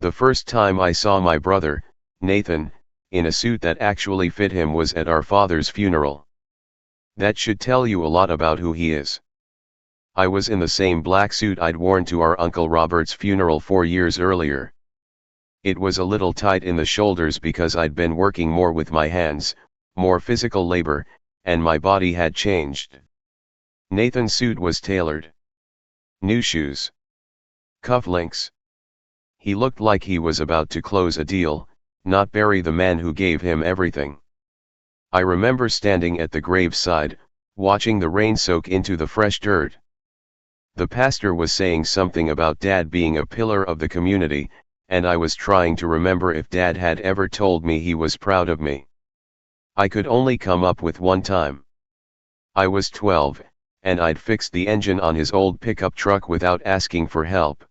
The first time I saw my brother, Nathan, in a suit that actually fit him was at our father's funeral. That should tell you a lot about who he is. I was in the same black suit I'd worn to our Uncle Robert's funeral 4 years earlier. It was a little tight in the shoulders because I'd been working more with my hands, more physical labor, and my body had changed. Nathan's suit was tailored. New shoes. Cufflinks. He looked like he was about to close a deal, not bury the man who gave him everything. I remember standing at the graveside, watching the rain soak into the fresh dirt. The pastor was saying something about Dad being a pillar of the community, and I was trying to remember if Dad had ever told me he was proud of me. I could only come up with one time. I was 12, and I'd fixed the engine on his old pickup truck without asking for help.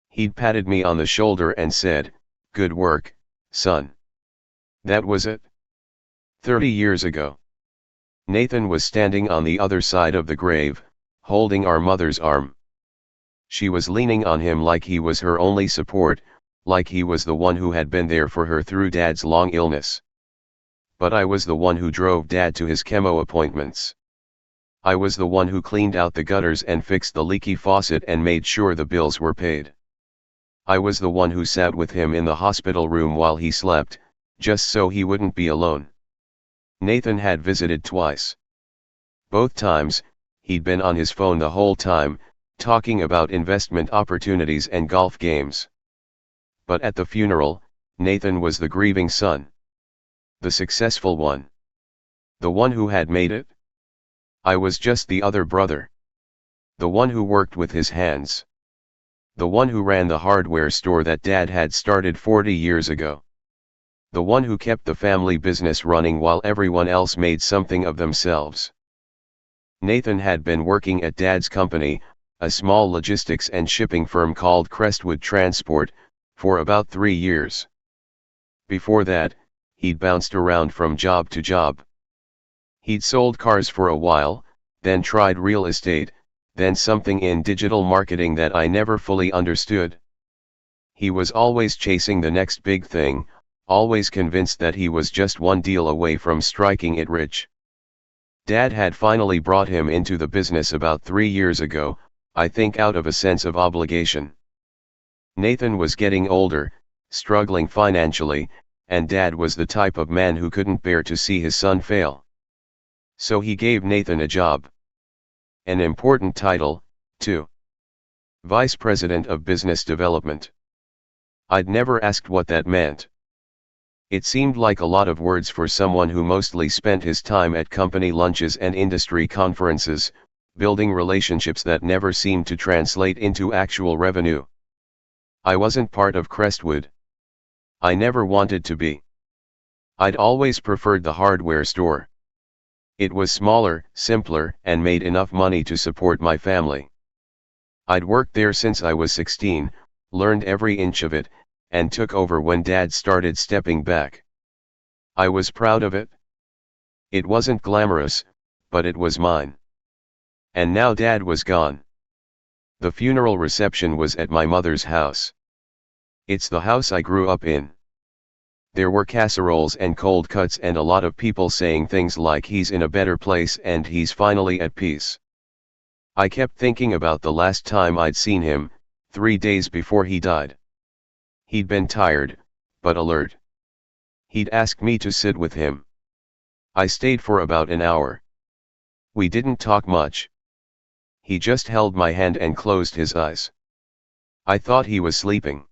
He'd patted me on the shoulder and said, "Good work, son." That was it. 30 years ago. Nathan was standing on the other side of the grave, holding our mother's arm. She was leaning on him like he was her only support, like he was the one who had been there for her through Dad's long illness. But I was the one who drove Dad to his chemo appointments. I was the one who cleaned out the gutters and fixed the leaky faucet and made sure the bills were paid. I was the one who sat with him in the hospital room while he slept, just so he wouldn't be alone. Nathan had visited twice. Both times, he'd been on his phone the whole time, talking about investment opportunities and golf games. But at the funeral, Nathan was the grieving son. The successful one. The one who had made it. I was just the other brother. The one who worked with his hands. The one who ran the hardware store that Dad had started 40 years ago. The one who kept the family business running while everyone else made something of themselves. Nathan had been working at Dad's company, a small logistics and shipping firm called Crestwood Transport, for about 3 years. Before that, he'd bounced around from job to job. He'd sold cars for a while, then tried real estate, then something in digital marketing that I never fully understood. He was always chasing the next big thing, always convinced that he was just one deal away from striking it rich. Dad had finally brought him into the business about 3 years ago, I think out of a sense of obligation. Nathan was getting older, struggling financially, and Dad was the type of man who couldn't bear to see his son fail. So he gave Nathan a job. An important title, too. Vice President of Business Development. I'd never asked what that meant. It seemed like a lot of words for someone who mostly spent his time at company lunches and industry conferences, building relationships that never seemed to translate into actual revenue. I wasn't part of Crestwood. I never wanted to be. I'd always preferred the hardware store. It was smaller, simpler, and made enough money to support my family. I'd worked there since I was 16, learned every inch of it, and took over when Dad started stepping back. I was proud of it. It wasn't glamorous, but it was mine. And now Dad was gone. The funeral reception was at my mother's house. It's the house I grew up in. There were casseroles and cold cuts and a lot of people saying things like he's in a better place and he's finally at peace. I kept thinking about the last time I'd seen him, 3 days before he died. He'd been tired, but alert. He'd asked me to sit with him. I stayed for about an hour. We didn't talk much. He just held my hand and closed his eyes. I thought he was sleeping.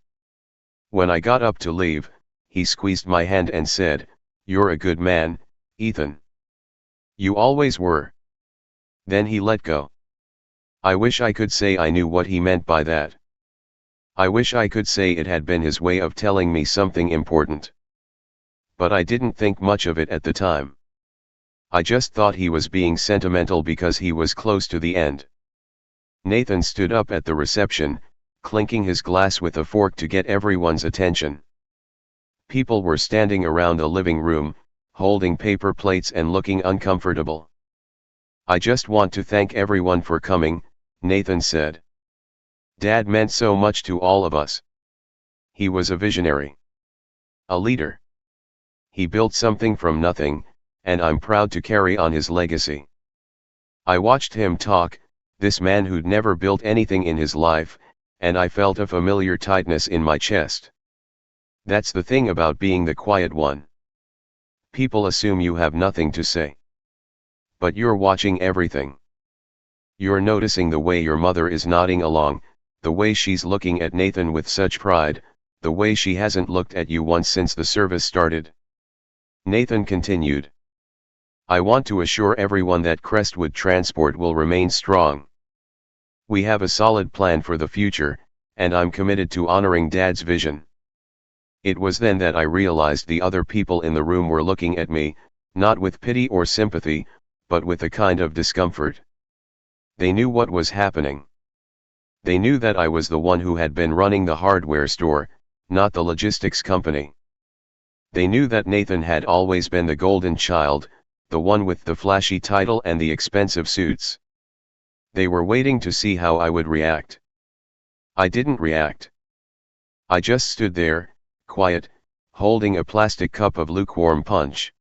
When I got up to leave, he squeezed my hand and said, "You're a good man, Ethan. You always were." Then he let go. I wish I could say I knew what he meant by that. I wish I could say it had been his way of telling me something important. But I didn't think much of it at the time. I just thought he was being sentimental because he was close to the end. Nathan stood up at the reception, clinking his glass with a fork to get everyone's attention. People were standing around the living room, holding paper plates and looking uncomfortable. "I just want to thank everyone for coming," Nathan said. "Dad meant so much to all of us. He was a visionary. A leader. He built something from nothing, and I'm proud to carry on his legacy. I watched him talk, this man who'd never built anything in his life, and I felt a familiar tightness in my chest. That's the thing about being the quiet one. People assume you have nothing to say. But you're watching everything. You're noticing the way your mother is nodding along, the way she's looking at Nathan with such pride, the way she hasn't looked at you once since the service started. Nathan continued. I want to assure everyone that Crestwood Transport will remain strong. We have a solid plan for the future, and I'm committed to honoring Dad's vision. It was then that I realized the other people in the room were looking at me, not with pity or sympathy, but with a kind of discomfort. They knew what was happening. They knew that I was the one who had been running the hardware store, not the logistics company. They knew that Nathan had always been the golden child, the one with the flashy title and the expensive suits. They were waiting to see how I would react. I didn't react. I just stood there, quiet, holding a plastic cup of lukewarm punch.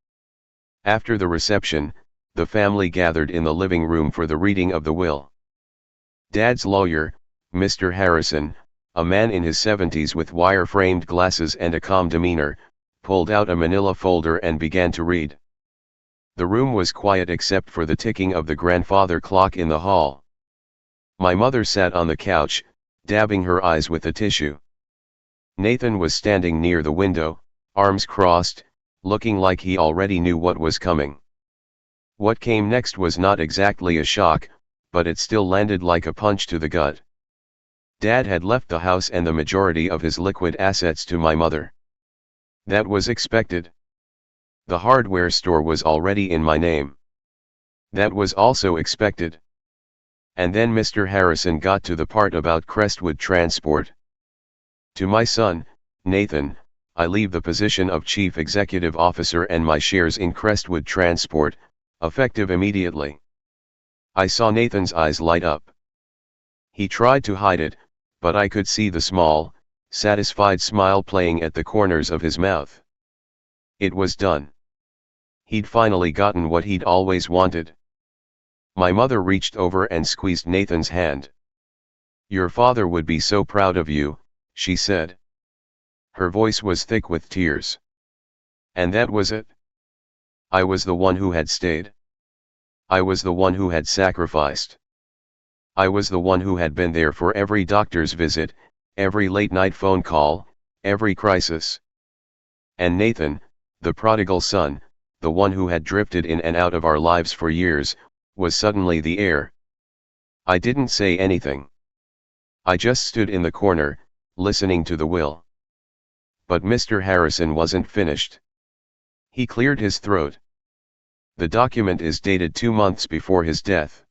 After the reception, the family gathered in the living room for the reading of the will. Dad's lawyer, Mr. Harrison, a man in his 70s with wire-framed glasses and a calm demeanor, pulled out a manila folder and began to read. The room was quiet except for the ticking of the grandfather clock in the hall. My mother sat on the couch, dabbing her eyes with a tissue. Nathan was standing near the window, arms crossed, looking like he already knew what was coming. What came next was not exactly a shock, but it still landed like a punch to the gut. Dad had left the house and the majority of his liquid assets to my mother. That was expected. The hardware store was already in my name. That was also expected. And then Mr. Harrison got to the part about Crestwood Transport. To my son, Nathan, I leave the position of Chief Executive Officer and my shares in Crestwood Transport, effective immediately. I saw Nathan's eyes light up. He tried to hide it, but I could see the small, satisfied smile playing at the corners of his mouth. It was done. He'd finally gotten what he'd always wanted. My mother reached over and squeezed Nathan's hand. Your father would be so proud of you, she said. Her voice was thick with tears. And that was it. I was the one who had stayed. I was the one who had sacrificed. I was the one who had been there for every doctor's visit, every late-night phone call, every crisis. And Nathan, the prodigal son, the one who had drifted in and out of our lives for years, was suddenly the heir. I didn't say anything. I just stood in the corner, listening to the will. But Mr. Harrison wasn't finished. He cleared his throat. The document is dated 2 months before his death.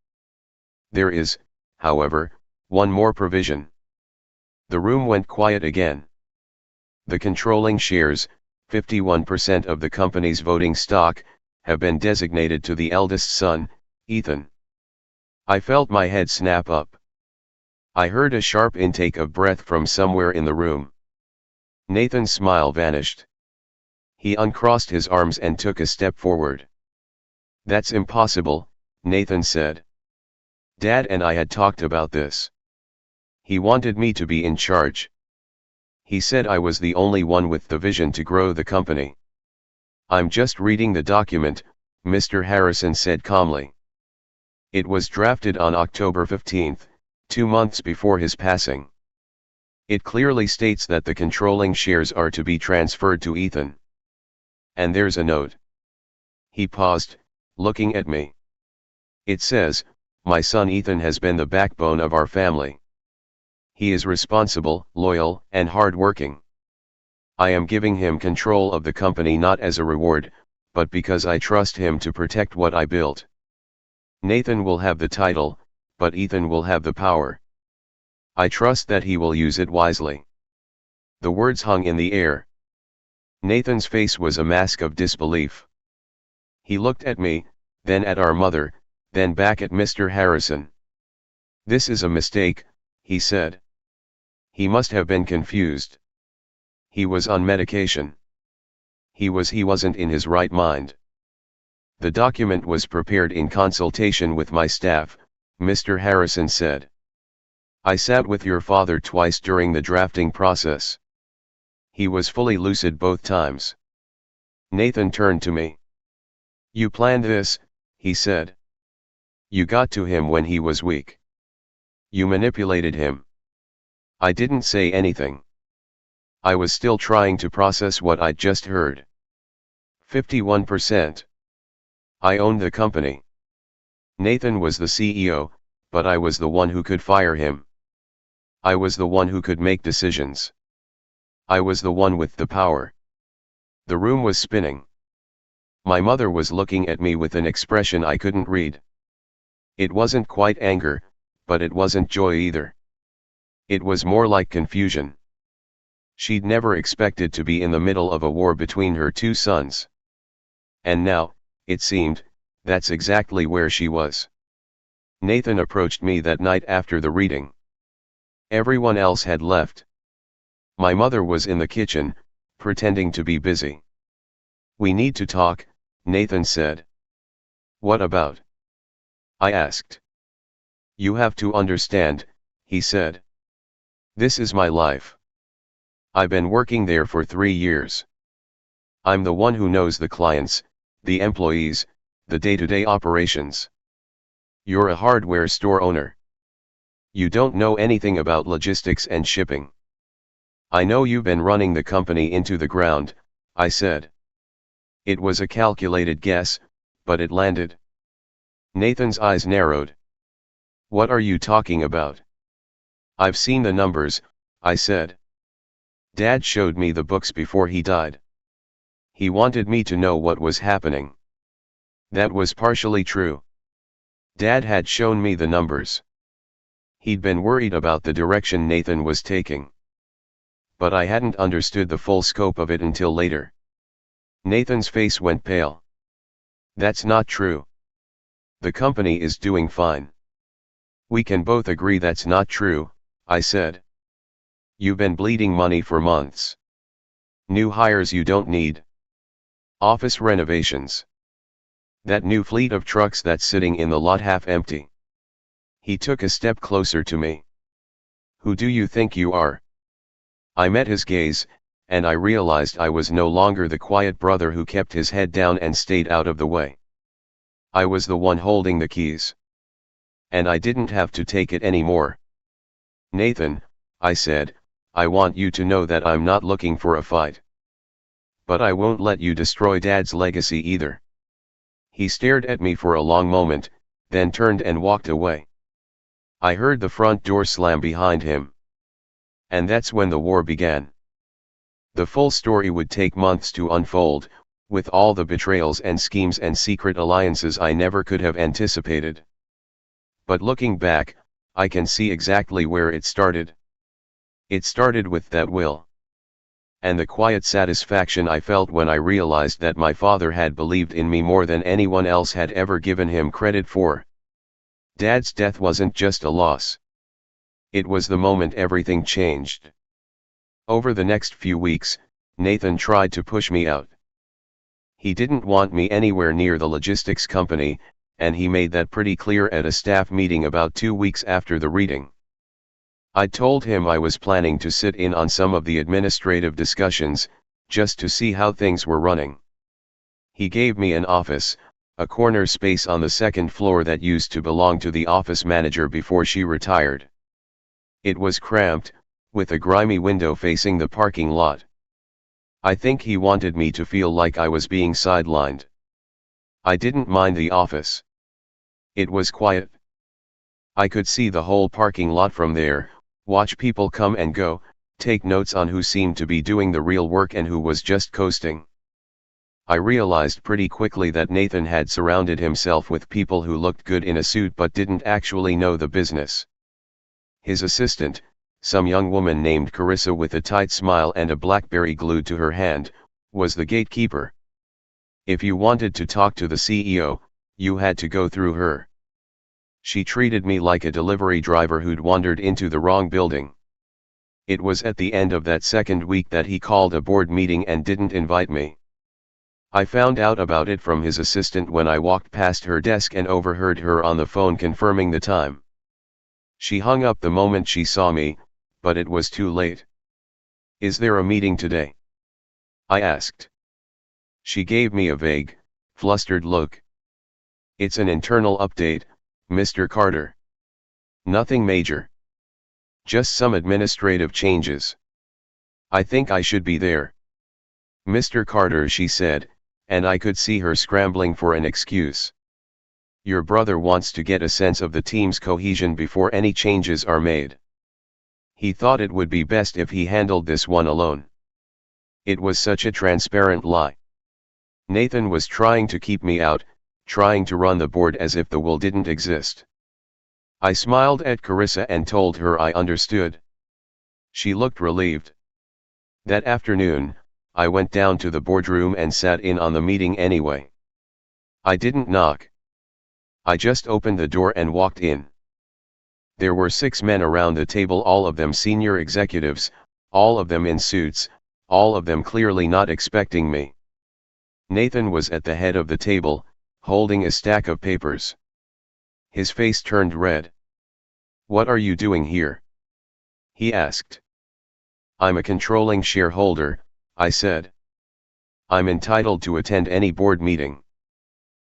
There is, however, one more provision. The room went quiet again. The controlling shares, 51% of the company's voting stock, have been designated to the eldest son, Ethan. I felt my head snap up. I heard a sharp intake of breath from somewhere in the room. Nathan's smile vanished. He uncrossed his arms and took a step forward. That's impossible, Nathan said. Dad and I had talked about this. He wanted me to be in charge. He said I was the only one with the vision to grow the company. I'm just reading the document, Mr. Harrison said calmly. It was drafted on October 15, 2 months before his passing. It clearly states that the controlling shares are to be transferred to Ethan. And there's a note. He paused, looking at me. It says, my son Ethan has been the backbone of our family. He is responsible, loyal, and hard-working. I am giving him control of the company not as a reward, but because I trust him to protect what I built. Nathan will have the title, but Ethan will have the power. I trust that he will use it wisely. The words hung in the air. Nathan's face was a mask of disbelief. He looked at me, then at our mother, then back at Mr. Harrison. This is a mistake, he said. He must have been confused. He was on medication. He wasn't in his right mind. The document was prepared in consultation with my staff, Mr. Harrison said. I sat with your father twice during the drafting process. He was fully lucid both times. Nathan turned to me. You planned this, he said. You got to him when he was weak. You manipulated him. I didn't say anything. I was still trying to process what I'd just heard. 51%. I owned the company. Nathan was the CEO, but I was the one who could fire him. I was the one who could make decisions. I was the one with the power. The room was spinning. My mother was looking at me with an expression I couldn't read. It wasn't quite anger, but it wasn't joy either. It was more like confusion. She'd never expected to be in the middle of a war between her two sons. And now, it seemed, that's exactly where she was. Nathan approached me that night after the reading. Everyone else had left. My mother was in the kitchen, pretending to be busy. We need to talk, Nathan said. What about? I asked. You have to understand, he said. This is my life. I've been working there for 3 years. I'm the one who knows the clients, the employees, the day-to-day operations. You're a hardware store owner. You don't know anything about logistics and shipping. I know you've been running the company into the ground, I said. It was a calculated guess, but it landed. Nathan's eyes narrowed. What are you talking about? I've seen the numbers, I said. Dad showed me the books before he died. He wanted me to know what was happening. That was partially true. Dad had shown me the numbers. He'd been worried about the direction Nathan was taking. But I hadn't understood the full scope of it until later. Nathan's face went pale. That's not true. The company is doing fine. We can both agree that's not true, I said. You've been bleeding money for months. New hires you don't need. Office renovations. That new fleet of trucks that's sitting in the lot half empty. He took a step closer to me. Who do you think you are? I met his gaze, and I realized I was no longer the quiet brother who kept his head down and stayed out of the way. I was the one holding the keys. And I didn't have to take it anymore. Nathan, I said, I want you to know that I'm not looking for a fight. But I won't let you destroy Dad's legacy either. He stared at me for a long moment, then turned and walked away. I heard the front door slam behind him. And that's when the war began. The full story would take months to unfold, with all the betrayals and schemes and secret alliances I never could have anticipated. But looking back, I can see exactly where it started. It started with that will. And the quiet satisfaction I felt when I realized that my father had believed in me more than anyone else had ever given him credit for. Dad's death wasn't just a loss. It was the moment everything changed. Over the next few weeks, Nathan tried to push me out. He didn't want me anywhere near the logistics company, and he made that pretty clear at a staff meeting about 2 weeks after the reading. I told him I was planning to sit in on some of the administrative discussions, just to see how things were running. He gave me an office, a corner space on the second floor that used to belong to the office manager before she retired. It was cramped, with a grimy window facing the parking lot. I think he wanted me to feel like I was being sidelined. I didn't mind the office. It was quiet. I could see the whole parking lot from there, watch people come and go, take notes on who seemed to be doing the real work and who was just coasting. I realized pretty quickly that Nathan had surrounded himself with people who looked good in a suit but didn't actually know the business. His assistant, some young woman named Carissa with a tight smile and a BlackBerry glued to her hand, was the gatekeeper. If you wanted to talk to the CEO, you had to go through her. She treated me like a delivery driver who'd wandered into the wrong building. It was at the end of that second week that he called a board meeting and didn't invite me. I found out about it from his assistant when I walked past her desk and overheard her on the phone confirming the time. She hung up the moment she saw me, but it was too late. "Is there a meeting today?" I asked. She gave me a vague, flustered look. "It's an internal update, Mr. Carter. Nothing major. Just some administrative changes. I think I should be there." "Mr. Carter," she said, and I could see her scrambling for an excuse. "Your brother wants to get a sense of the team's cohesion before any changes are made. He thought it would be best if he handled this one alone." It was such a transparent lie. Nathan was trying to keep me out, trying to run the board as if the will didn't exist. I smiled at Carissa and told her I understood. She looked relieved. That afternoon, I went down to the boardroom and sat in on the meeting anyway. I didn't knock. I just opened the door and walked in. There were 6 men around the table, all of them senior executives, all of them in suits, all of them clearly not expecting me. Nathan was at the head of the table, holding a stack of papers. His face turned red. "What are you doing here?" he asked. "I'm a controlling shareholder," I said. "I'm entitled to attend any board meeting."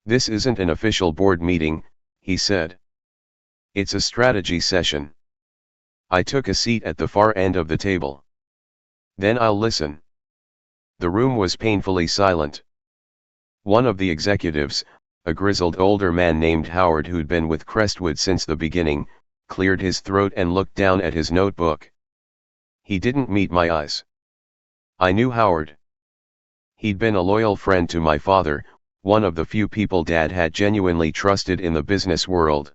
"This isn't an official board meeting," he said. "It's a strategy session." I took a seat at the far end of the table. "Then I'll listen." The room was painfully silent. One of the executives, a grizzled older man named Howard who'd been with Crestwood since the beginning, cleared his throat and looked down at his notebook. He didn't meet my eyes. I knew Howard. He'd been a loyal friend to my father, one of the few people Dad had genuinely trusted in the business world.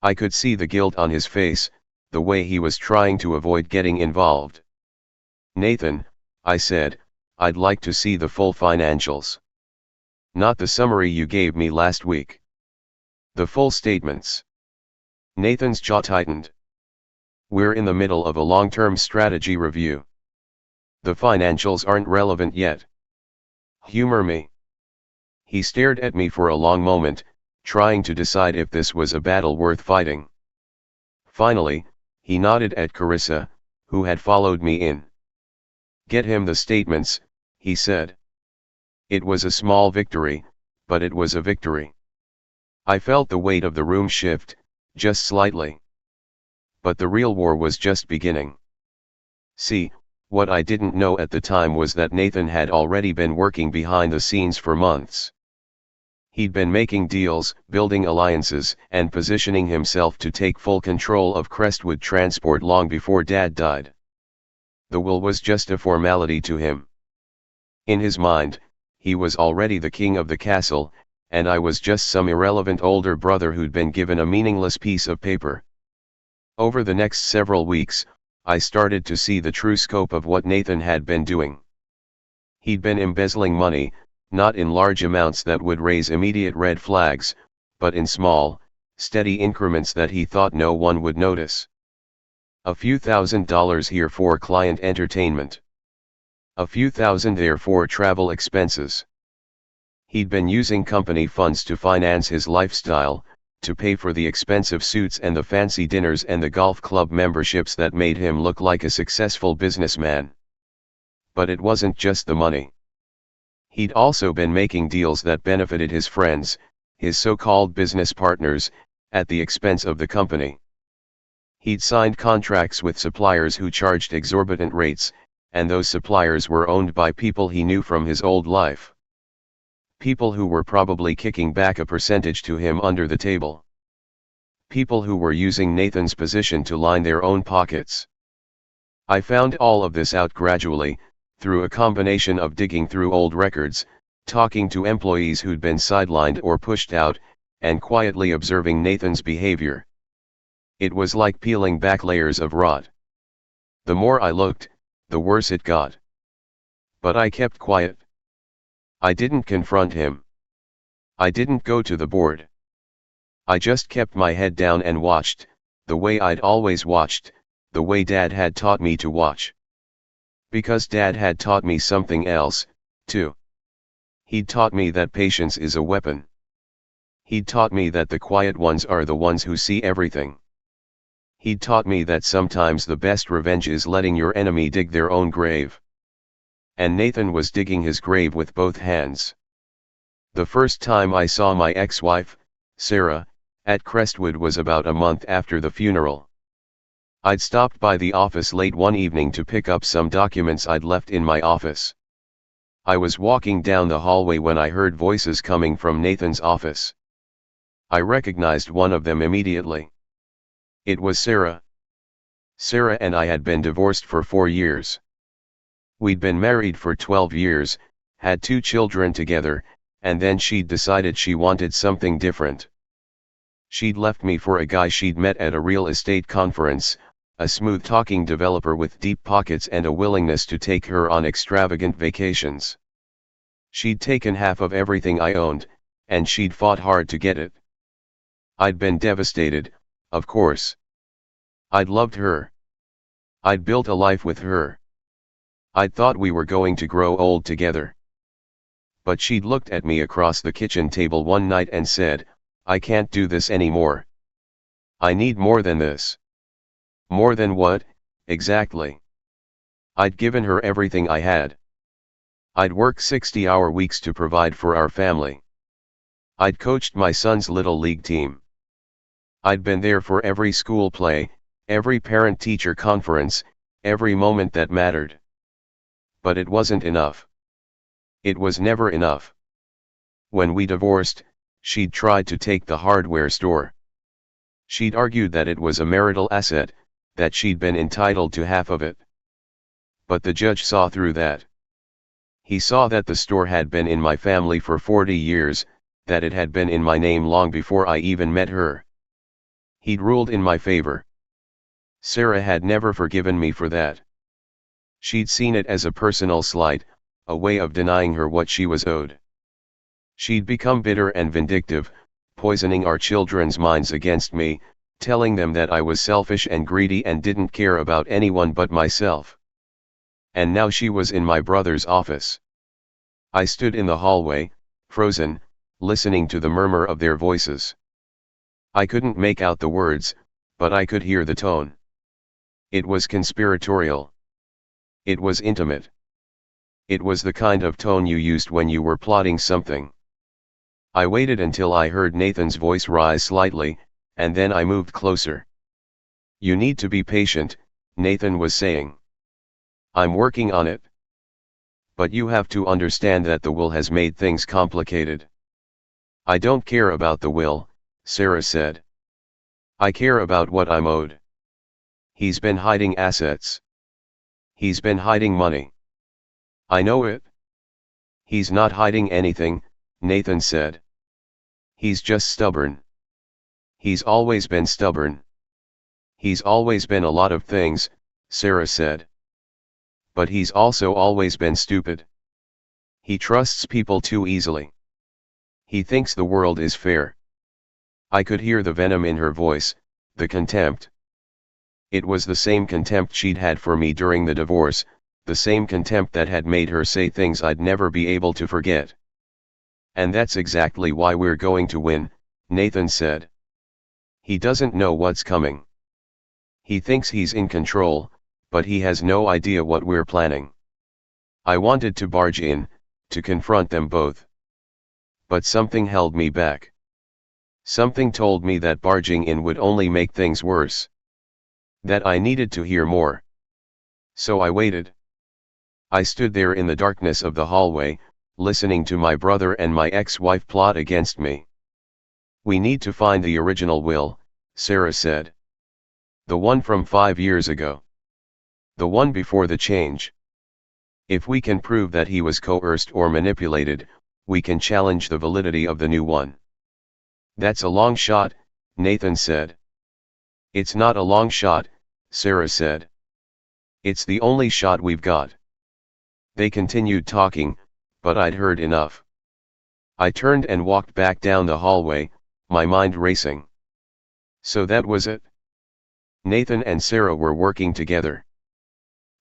I could see the guilt on his face, the way he was trying to avoid getting involved. "Nathan," I said, "I'd like to see the full financials. Not the summary you gave me last week. The full statements." Nathan's jaw tightened. "We're in the middle of a long-term strategy review. The financials aren't relevant yet. Humor me." He stared at me for a long moment, trying to decide if this was a battle worth fighting. Finally, he nodded at Carissa, who had followed me in. "Get him the statements," he said. It was a small victory, but it was a victory. I felt the weight of the room shift, just slightly. But the real war was just beginning. See, what I didn't know at the time was that Nathan had already been working behind the scenes for months. He'd been making deals, building alliances, and positioning himself to take full control of Crestwood Transport long before Dad died. The will was just a formality to him. In his mind, he was already the king of the castle, and I was just some irrelevant older brother who'd been given a meaningless piece of paper. Over the next several weeks, I started to see the true scope of what Nathan had been doing. He'd been embezzling money, not in large amounts that would raise immediate red flags, but in small, steady increments that he thought no one would notice. A few $1,000s here for client entertainment. A few thousand there for travel expenses. He'd been using company funds to finance his lifestyle, to pay for the expensive suits and the fancy dinners and the golf club memberships that made him look like a successful businessman. But it wasn't just the money. He'd also been making deals that benefited his friends, his so-called business partners, at the expense of the company. He'd signed contracts with suppliers who charged exorbitant rates, and those suppliers were owned by people he knew from his old life. People who were probably kicking back a percentage to him under the table. People who were using Nathan's position to line their own pockets. I found all of this out gradually, through a combination of digging through old records, talking to employees who'd been sidelined or pushed out, and quietly observing Nathan's behavior. It was like peeling back layers of rot. The more I looked, the worse it got. But I kept quiet. I didn't confront him. I didn't go to the board. I just kept my head down and watched, the way I'd always watched, the way Dad had taught me to watch. Because Dad had taught me something else, too. He'd taught me that patience is a weapon. He'd taught me that the quiet ones are the ones who see everything. He'd taught me that sometimes the best revenge is letting your enemy dig their own grave. And Nathan was digging his grave with both hands. The first time I saw my ex-wife, Sarah, at Crestwood was about a month after the funeral. I'd stopped by the office late one evening to pick up some documents I'd left in my office. I was walking down the hallway when I heard voices coming from Nathan's office. I recognized one of them immediately. It was Sarah. Sarah and I had been divorced for 4 years. We'd been married for 12 years, had 2 children together, and then she'd decided she wanted something different. She'd left me for a guy she'd met at a real estate conference, a smooth-talking developer with deep pockets and a willingness to take her on extravagant vacations. She'd taken half of everything I owned, and she'd fought hard to get it. I'd been devastated, of course. I'd loved her. I'd built a life with her. I'd thought we were going to grow old together. But she'd looked at me across the kitchen table one night and said, "I can't do this anymore. I need more than this." More than what, exactly? I'd given her everything I had. I'd worked 60-hour weeks to provide for our family. I'd coached my son's little league team. I'd been there for every school play, every parent-teacher conference, every moment that mattered. But it wasn't enough. It was never enough. When we divorced, she'd tried to take the hardware store. She'd argued that it was a marital asset, that she'd been entitled to half of it. But the judge saw through that. He saw that the store had been in my family for 40 years, that it had been in my name long before I even met her. He'd ruled in my favor. Sarah had never forgiven me for that. She'd seen it as a personal slight, a way of denying her what she was owed. She'd become bitter and vindictive, poisoning our children's minds against me, telling them that I was selfish and greedy and didn't care about anyone but myself. And now she was in my brother's office. I stood in the hallway, frozen, listening to the murmur of their voices. I couldn't make out the words, but I could hear the tone. It was conspiratorial. It was intimate. It was the kind of tone you used when you were plotting something. I waited until I heard Nathan's voice rise slightly, and then I moved closer. "You need to be patient," Nathan was saying. "I'm working on it. But you have to understand that the will has made things complicated." "I don't care about the will," Sarah said. "I care about what I'm owed. He's been hiding assets. He's been hiding money. I know it." "He's not hiding anything," Nathan said. "He's just stubborn. He's always been stubborn." "He's always been a lot of things," Sarah said. "But he's also always been stupid. He trusts people too easily. He thinks the world is fair." I could hear the venom in her voice, the contempt. It was the same contempt she'd had for me during the divorce, the same contempt that had made her say things I'd never be able to forget. "And that's exactly why we're going to win," Nathan said. "He doesn't know what's coming. He thinks he's in control, but he has no idea what we're planning." I wanted to barge in, to confront them both. But something held me back. Something told me that barging in would only make things worse. That I needed to hear more. So I waited. I stood there in the darkness of the hallway, listening to my brother and my ex-wife plot against me. "We need to find the original will," Sarah said. "The one from 5 years ago. The one before the change. If we can prove that he was coerced or manipulated, we can challenge the validity of the new one." "That's a long shot," Nathan said. "It's not a long shot," Sarah said. "It's the only shot we've got." They continued talking, but I'd heard enough. I turned and walked back down the hallway, my mind racing. So that was it. Nathan and Sarah were working together.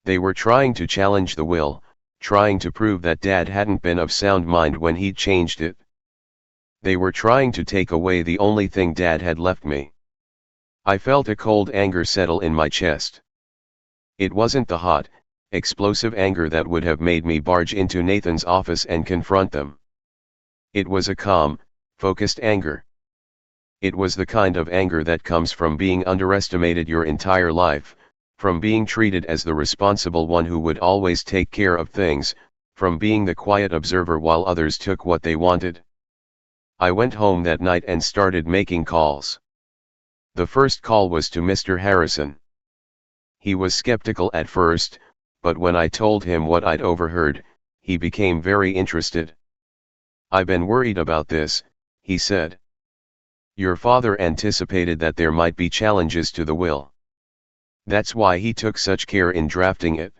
They were trying to challenge the will, trying to prove that Dad hadn't been of sound mind when he'd changed it. They were trying to take away the only thing Dad had left me. I felt a cold anger settle in my chest. It wasn't the hot, explosive anger that would have made me barge into Nathan's office and confront them. It was a calm, focused anger. It was the kind of anger that comes from being underestimated your entire life, from being treated as the responsible one who would always take care of things, from being the quiet observer while others took what they wanted. I went home that night and started making calls. The first call was to Mr. Harrison. He was skeptical at first, but when I told him what I'd overheard, he became very interested. "I've been worried about this," he said. "Your father anticipated that there might be challenges to the will. That's why he took such care in drafting it.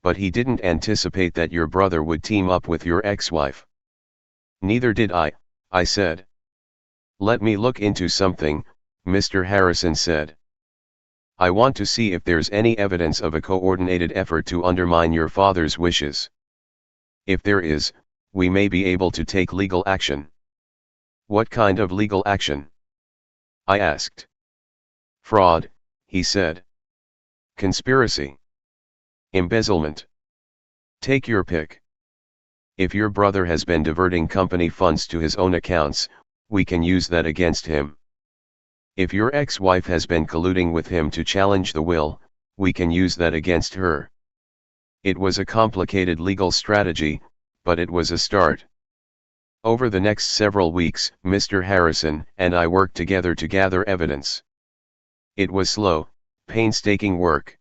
But he didn't anticipate that your brother would team up with your ex-wife." "Neither did I said. "Let me look into something," Mr. Harrison said. "I want to see if there's any evidence of a coordinated effort to undermine your father's wishes. If there is, we may be able to take legal action." "What kind of legal action?" I asked. "Fraud," he said. "Conspiracy. Embezzlement. Take your pick. If your brother has been diverting company funds to his own accounts, we can use that against him. If your ex-wife has been colluding with him to challenge the will, we can use that against her." It was a complicated legal strategy, but it was a start. Over the next several weeks, Mr. Harrison and I worked together to gather evidence. It was slow, painstaking work.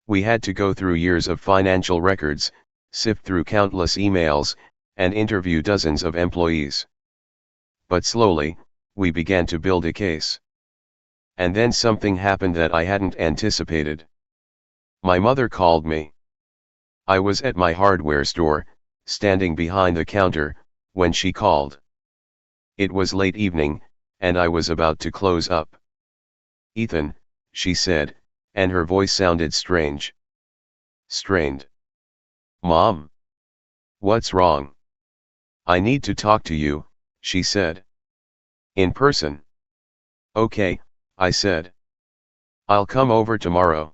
We had to go through years of financial records, sift through countless emails, and interview dozens of employees. But slowly, we began to build a case. And then something happened that I hadn't anticipated. My mother called me. I was at my hardware store, standing behind the counter, when she called. It was late evening, and I was about to close up. "Ethan," she said, and her voice sounded strange. Strained. "Mom? What's wrong?" "I need to talk to you," she said. "In person?" "Okay," I said. "I'll come over tomorrow."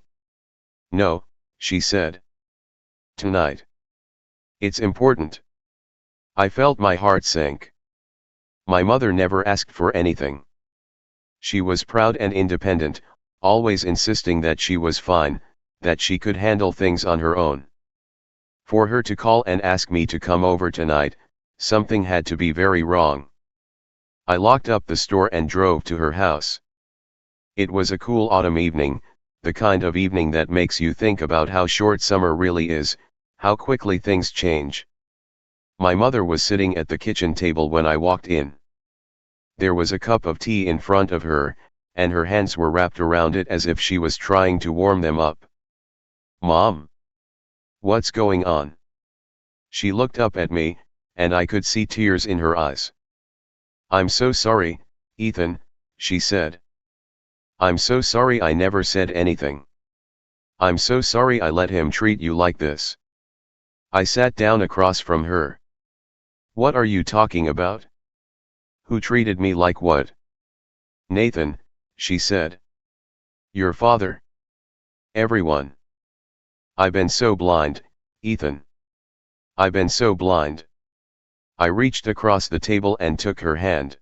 "No," she said. "Tonight. It's important." I felt my heart sink. My mother never asked for anything. She was proud and independent, always insisting that she was fine, that she could handle things on her own. For her to call and ask me to come over tonight, something had to be very wrong. I locked up the store and drove to her house. It was a cool autumn evening, the kind of evening that makes you think about how short summer really is, how quickly things change. My mother was sitting at the kitchen table when I walked in. There was a cup of tea in front of her, and her hands were wrapped around it as if she was trying to warm them up. "Mom? What's going on?" She looked up at me, and I could see tears in her eyes. "I'm so sorry, Ethan," she said. "I'm so sorry I never said anything. I'm so sorry I let him treat you like this." I sat down across from her. "What are you talking about? Who treated me like what?" "Nathan," she said. "Your father. Everyone. I've been so blind, Ethan. I've been so blind." I reached across the table and took her hand.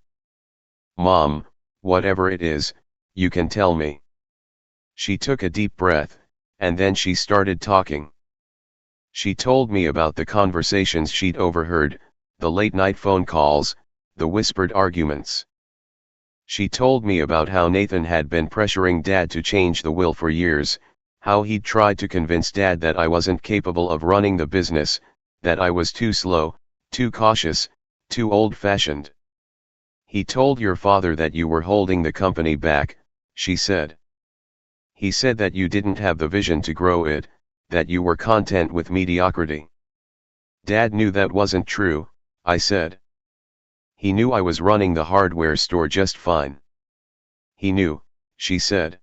"Mom, whatever it is, you can tell me." She took a deep breath, and then she started talking. She told me about the conversations she'd overheard, the late-night phone calls, the whispered arguments. She told me about how Nathan had been pressuring Dad to change the will for years, how he'd tried to convince Dad that I wasn't capable of running the business, that I was too slow, too cautious, too old-fashioned. "He told your father that you were holding the company back," she said. "He said that you didn't have the vision to grow it, that you were content with mediocrity." "Dad knew that wasn't true," I said. "He knew I was running the hardware store just fine." "He knew," she said.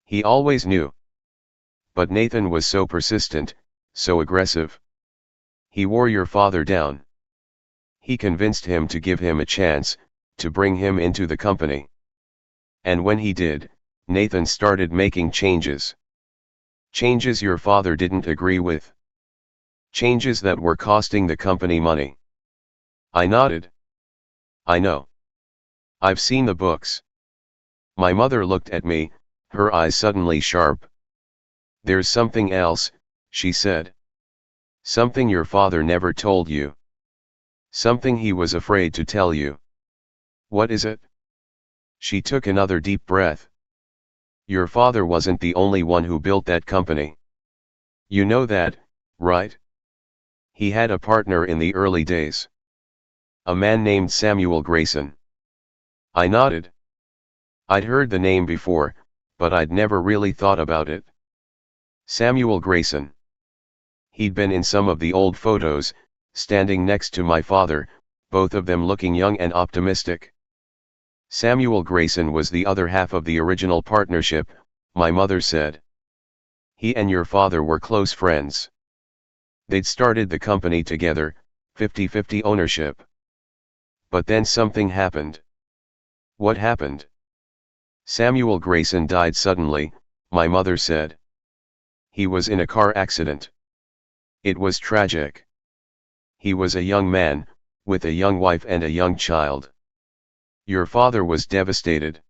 He always knew. But Nathan was so persistent, so aggressive. He wore your father down. He convinced him to give him a chance, to bring him into the company. And when he did, Nathan started making changes. Changes your father didn't agree with. Changes that were costing the company money. I nodded. I know. I've seen the books. My mother looked at me, her eyes suddenly sharp. There's something else, she said. Something your father never told you. Something he was afraid to tell you. What is it? She took another deep breath. Your father wasn't the only one who built that company. You know that, right? He had a partner in the early days. A man named Samuel Grayson. I nodded. I'd heard the name before, but I'd never really thought about it. Samuel Grayson. He'd been in some of the old photos, standing next to my father, both of them looking young and optimistic. Samuel Grayson was the other half of the original partnership, my mother said. He and your father were close friends. They'd started the company together, 50-50 ownership. But then something happened. What happened? Samuel Grayson died suddenly, my mother said. He was in a car accident. It was tragic. He was a young man, with a young wife and a young child. Your father was devastated.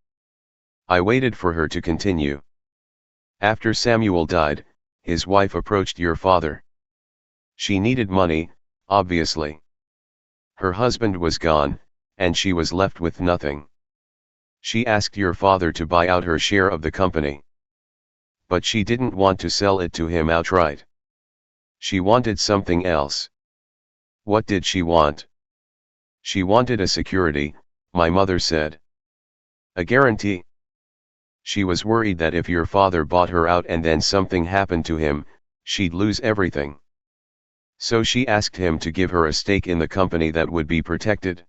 I waited for her to continue. After Samuel died, his wife approached your father. She needed money, obviously. Her husband was gone, and she was left with nothing. She asked your father to buy out her share of the company. But she didn't want to sell it to him outright. She wanted something else. What did she want? She wanted a security, my mother said. A guarantee. She was worried that if your father bought her out and then something happened to him, she'd lose everything. So she asked him to give her a stake in the company that would be protected.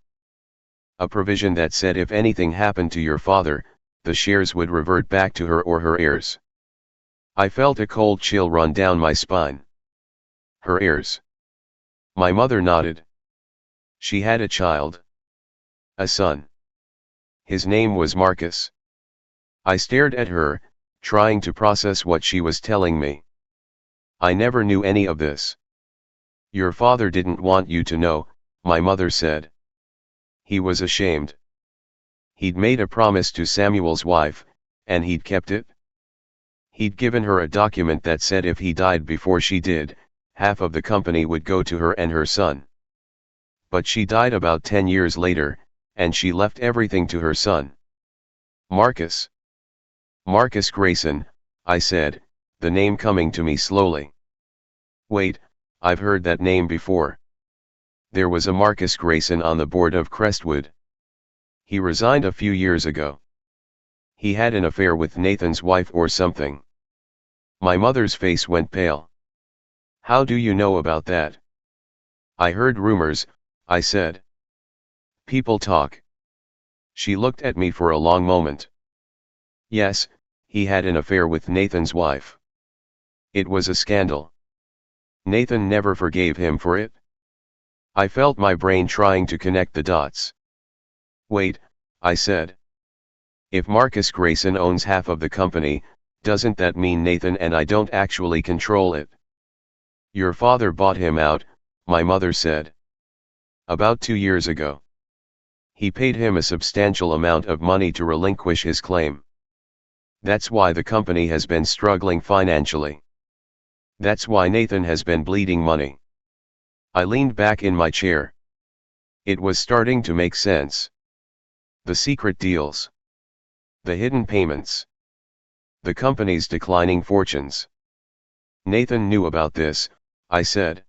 A provision that said if anything happened to your father, the shares would revert back to her or her heirs. I felt a cold chill run down my spine. Her heirs. My mother nodded. She had a child. A son. His name was Marcus. I stared at her, trying to process what she was telling me. I never knew any of this. Your father didn't want you to know, my mother said. He was ashamed. He'd made a promise to Samuel's wife, and he'd kept it. He'd given her a document that said if he died before she did, half of the company would go to her and her son. But she died about 10 years later, and she left everything to her son. Marcus. Marcus Grayson, I said, the name coming to me slowly. Wait, I've heard that name before. There was a Marcus Grayson on the board of Crestwood. He resigned a few years ago. He had an affair with Nathan's wife or something. My mother's face went pale. How do you know about that? I heard rumors, I said. People talk. She looked at me for a long moment. Yes, he had an affair with Nathan's wife. It was a scandal. Nathan never forgave him for it. I felt my brain trying to connect the dots. Wait, I said. If Marcus Grayson owns half of the company, doesn't that mean Nathan and I don't actually control it? Your father bought him out, my mother said. About 2 years ago. He paid him a substantial amount of money to relinquish his claim. That's why the company has been struggling financially. That's why Nathan has been bleeding money. I leaned back in my chair. It was starting to make sense. The secret deals. The hidden payments. The company's declining fortunes. Nathan knew about this, I said.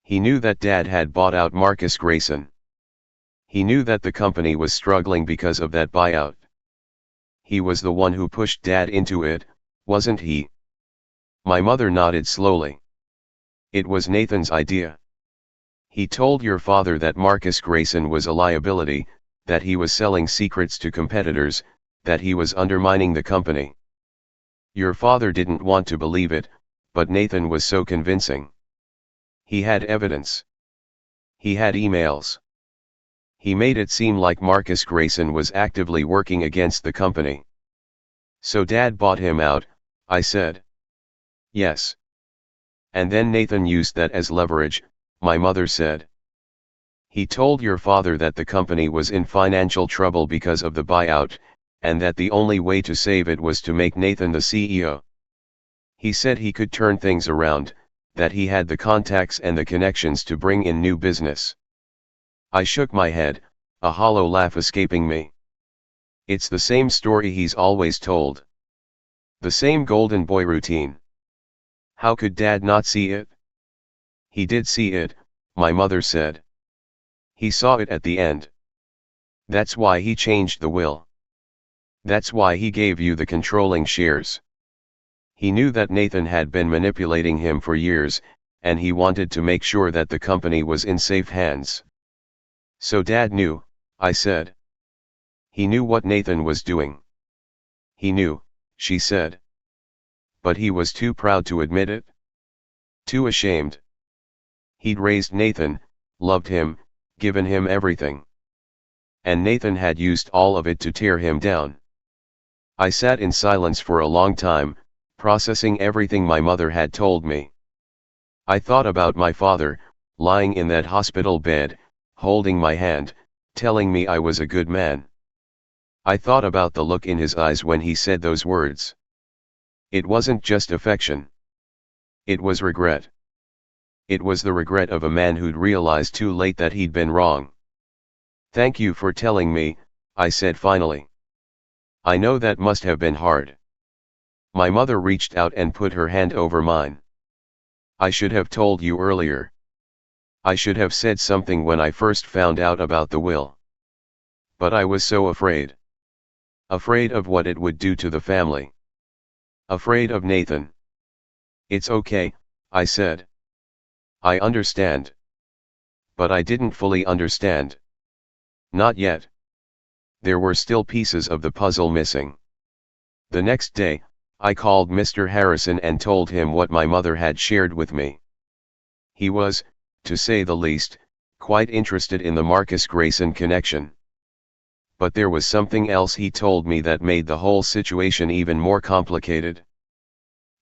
He knew that Dad had bought out Marcus Grayson. He knew that the company was struggling because of that buyout. He was the one who pushed Dad into it, wasn't he? My mother nodded slowly. It was Nathan's idea. He told your father that Marcus Grayson was a liability, that he was selling secrets to competitors, that he was undermining the company. Your father didn't want to believe it, but Nathan was so convincing. He had evidence. He had emails. He made it seem like Marcus Grayson was actively working against the company. So Dad bought him out, I said. Yes. And then Nathan used that as leverage, my mother said. He told your father that the company was in financial trouble because of the buyout, and that the only way to save it was to make Nathan the CEO. He said he could turn things around, that he had the contacts and the connections to bring in new business. I shook my head, a hollow laugh escaping me. It's the same story he's always told. The same golden boy routine. How could Dad not see it? He did see it, my mother said. He saw it at the end. That's why he changed the will. That's why he gave you the controlling shares. He knew that Nathan had been manipulating him for years, and he wanted to make sure that the company was in safe hands. So Dad knew, I said. He knew what Nathan was doing. He knew, she said. But he was too proud to admit it. Too ashamed. He'd raised Nathan, loved him, given him everything. And Nathan had used all of it to tear him down. I sat in silence for a long time, processing everything my mother had told me. I thought about my father, lying in that hospital bed, holding my hand, telling me I was a good man. I thought about the look in his eyes when he said those words. It wasn't just affection. It was regret. It was the regret of a man who'd realized too late that he'd been wrong. Thank you for telling me, I said finally. I know that must have been hard. My mother reached out and put her hand over mine. I should have told you earlier. I should have said something when I first found out about the will. But I was so afraid. Afraid of what it would do to the family. Afraid of Nathan. It's okay, I said. I understand. But I didn't fully understand. Not yet. There were still pieces of the puzzle missing. The next day, I called Mr. Harrison and told him what my mother had shared with me. He was, to say the least, quite interested in the Marcus Grayson connection. But there was something else he told me that made the whole situation even more complicated.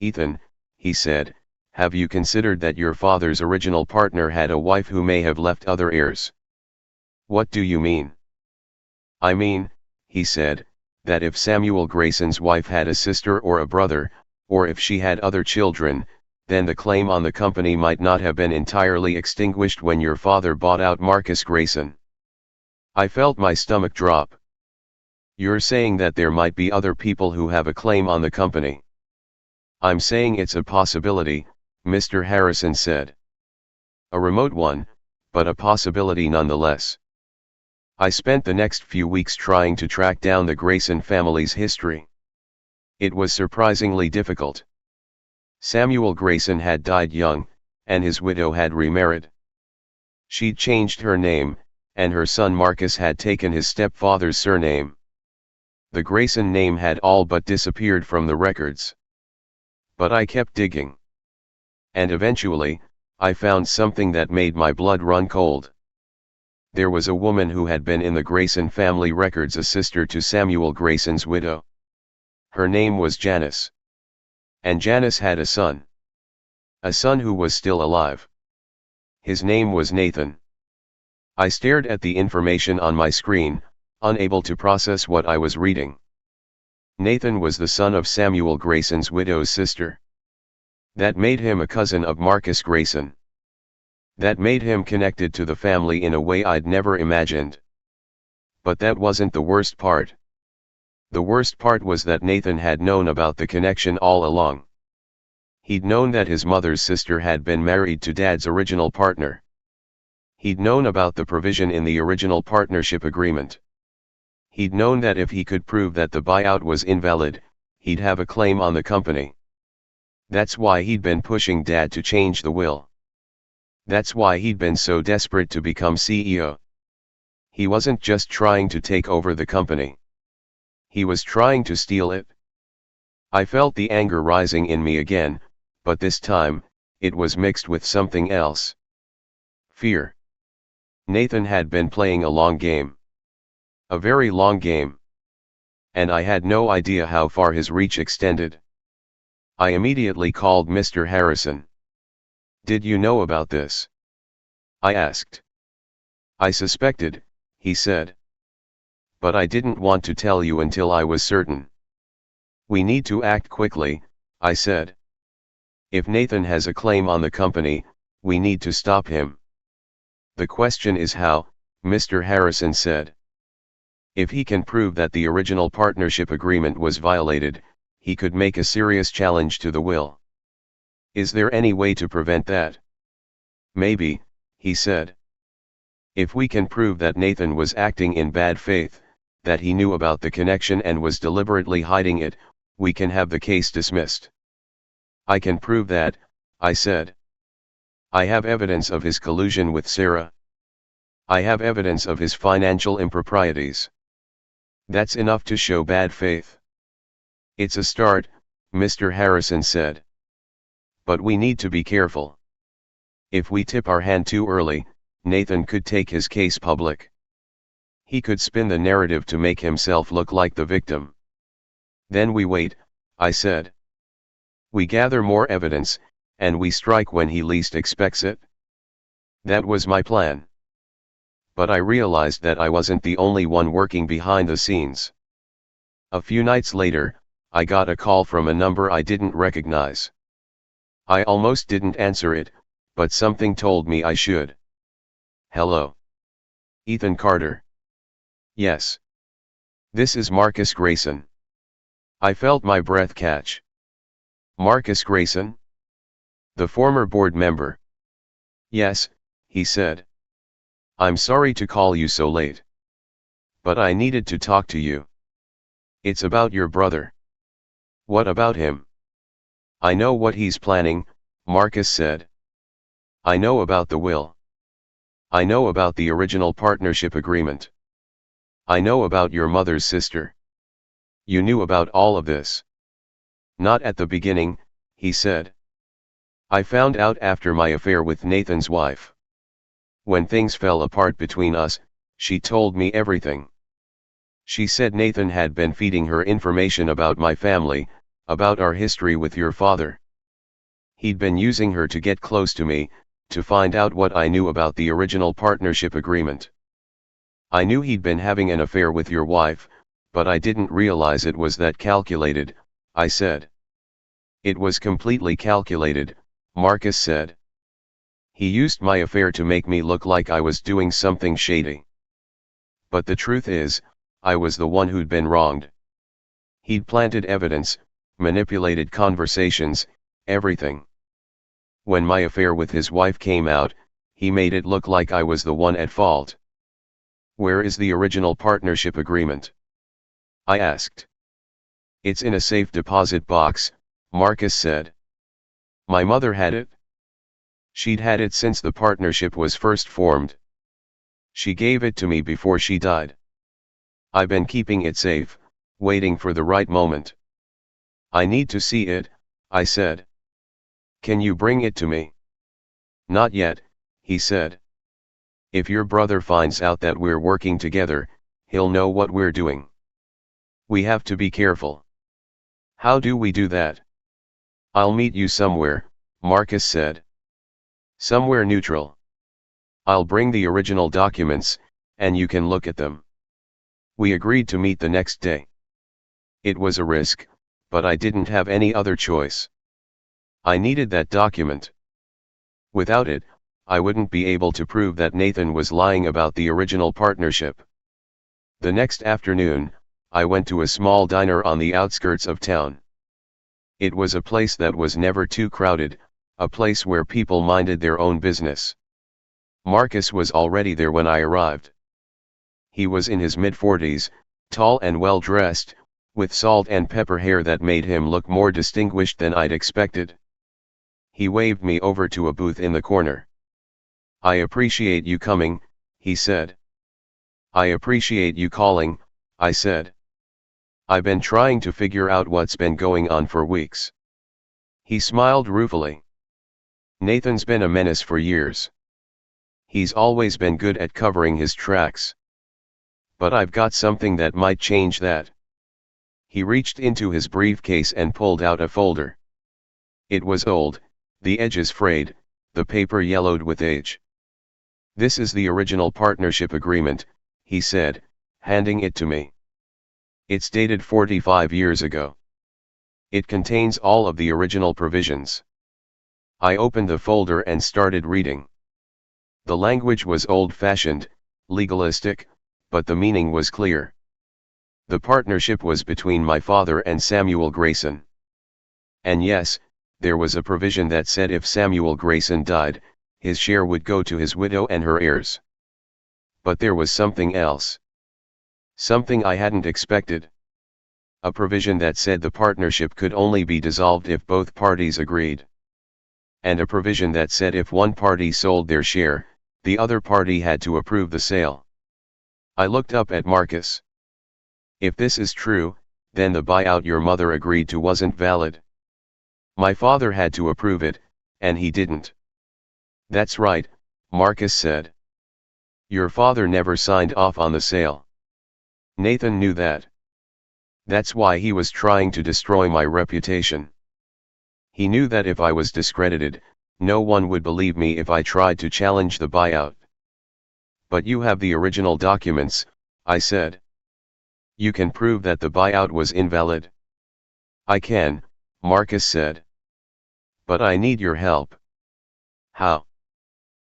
Ethan, he said, have you considered that your father's original partner had a wife who may have left other heirs? What do you mean? I mean, he said, that if Samuel Grayson's wife had a sister or a brother, or if she had other children, then the claim on the company might not have been entirely extinguished when your father bought out Marcus Grayson. I felt my stomach drop. You're saying that there might be other people who have a claim on the company. I'm saying it's a possibility, Mr. Harrison said. A remote one, but a possibility nonetheless. I spent the next few weeks trying to track down the Grayson family's history. It was surprisingly difficult. Samuel Grayson had died young, and his widow had remarried. She'd changed her name, and her son Marcus had taken his stepfather's surname. The Grayson name had all but disappeared from the records. But I kept digging. And eventually, I found something that made my blood run cold. There was a woman who had been in the Grayson family records, a sister to Samuel Grayson's widow. Her name was Janice. And Janice had a son. A son who was still alive. His name was Nathan. I stared at the information on my screen, unable to process what I was reading. Nathan was the son of Samuel Grayson's widow's sister. That made him a cousin of Marcus Grayson. That made him connected to the family in a way I'd never imagined. But that wasn't the worst part. The worst part was that Nathan had known about the connection all along. He'd known that his mother's sister had been married to Dad's original partner. He'd known about the provision in the original partnership agreement. He'd known that if he could prove that the buyout was invalid, he'd have a claim on the company. That's why he'd been pushing Dad to change the will. That's why he'd been so desperate to become CEO. He wasn't just trying to take over the company. He was trying to steal it. I felt the anger rising in me again, but this time, it was mixed with something else. Fear. Nathan had been playing a long game. A very long game. And I had no idea how far his reach extended. I immediately called Mr. Harrison. "Did you know about this?" I asked. "I suspected," he said. "But I didn't want to tell you until I was certain." "We need to act quickly," I said. "If Nathan has a claim on the company, we need to stop him." "The question is how," Mr. Harrison said. "If he can prove that the original partnership agreement was violated, he could make a serious challenge to the will." "Is there any way to prevent that?" "Maybe," he said. "If we can prove that Nathan was acting in bad faith, that he knew about the connection and was deliberately hiding it, we can have the case dismissed." "I can prove that," I said. "I have evidence of his collusion with Sarah. I have evidence of his financial improprieties. That's enough to show bad faith." "It's a start," Mr. Harrison said. "But we need to be careful. If we tip our hand too early, Nathan could take his case public. He could spin the narrative to make himself look like the victim. Then we wait," I said. "We gather more evidence, and we strike when he least expects it." That was my plan. But I realized that I wasn't the only one working behind the scenes. A few nights later, I got a call from a number I didn't recognize. I almost didn't answer it, but something told me I should. "Hello. Ethan Carter." "Yes. This is Marcus Grayson." I felt my breath catch. "Marcus Grayson? The former board member?" "Yes," he said. "I'm sorry to call you so late. But I needed to talk to you. It's about your brother." "What about him?" "I know what he's planning," Marcus said. "I know about the will. I know about the original partnership agreement. I know about your mother's sister. You knew about all of this." "Not at the beginning," he said. "I found out after my affair with Nathan's wife. When things fell apart between us, she told me everything. She said Nathan had been feeding her information about my family, about our history with your father. He'd been using her to get close to me, to find out what I knew about the original partnership agreement. I knew he'd been having an affair with your wife, but I didn't realize it was that calculated," I said. "It was completely calculated," Marcus said. "He used my affair to make me look like I was doing something shady. But the truth is, I was the one who'd been wronged. He'd planted evidence, manipulated conversations, everything. When my affair with his wife came out, he made it look like I was the one at fault." "Where is the original partnership agreement?" I asked. "It's in a safe deposit box," Marcus said. "My mother had it. She'd had it since the partnership was first formed. She gave it to me before she died. I've been keeping it safe, waiting for the right moment." "I need to see it," I said. "Can you bring it to me?" "Not yet," he said. "If your brother finds out that we're working together, he'll know what we're doing. We have to be careful." "How do we do that?" "I'll meet you somewhere," Marcus said. "Somewhere neutral. I'll bring the original documents, and you can look at them." We agreed to meet the next day. It was a risk, but I didn't have any other choice. I needed that document. Without it, I wouldn't be able to prove that Nathan was lying about the original partnership. The next afternoon, I went to a small diner on the outskirts of town. It was a place that was never too crowded, a place where people minded their own business. Marcus was already there when I arrived. He was in his mid-40s, tall and well-dressed, with salt and pepper hair that made him look more distinguished than I'd expected. He waved me over to a booth in the corner. "I appreciate you coming," he said. "I appreciate you calling," I said. I've been trying to figure out what's been going on for weeks. He smiled ruefully. Nathan's been a menace for years. He's always been good at covering his tracks. But I've got something that might change that. He reached into his briefcase and pulled out a folder. It was old, the edges frayed, the paper yellowed with age. This is the original partnership agreement, he said, handing it to me. It's dated 45 years ago. It contains all of the original provisions. I opened the folder and started reading. The language was old-fashioned, legalistic, but the meaning was clear. The partnership was between my father and Samuel Grayson. And yes, there was a provision that said if Samuel Grayson died, his share would go to his widow and her heirs. But there was something else. Something I hadn't expected. A provision that said the partnership could only be dissolved if both parties agreed. And a provision that said if one party sold their share, the other party had to approve the sale. I looked up at Marcus. If this is true, then the buyout your mother agreed to wasn't valid. My father had to approve it, and he didn't. That's right, Marcus said. Your father never signed off on the sale. Nathan knew that. That's why he was trying to destroy my reputation. He knew that if I was discredited, no one would believe me if I tried to challenge the buyout. But you have the original documents, I said. You can prove that the buyout was invalid. I can, Marcus said. But I need your help. How?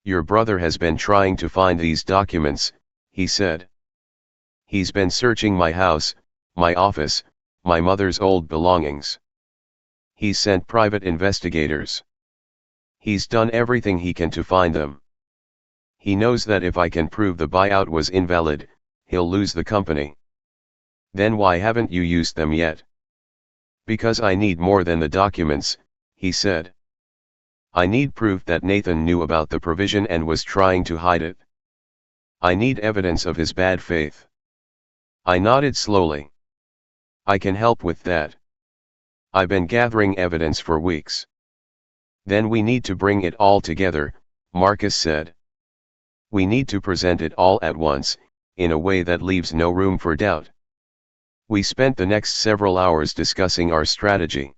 Your brother has been trying to find these documents, he said. He's been searching my house, my office, my mother's old belongings. He's sent private investigators. He's done everything he can to find them. He knows that if I can prove the buyout was invalid, he'll lose the company. Then why haven't you used them yet? Because I need more than the documents, he said. I need proof that Nathan knew about the provision and was trying to hide it. I need evidence of his bad faith. I nodded slowly. I can help with that. I've been gathering evidence for weeks. Then we need to bring it all together, Marcus said. We need to present it all at once, in a way that leaves no room for doubt. We spent the next several hours discussing our strategy.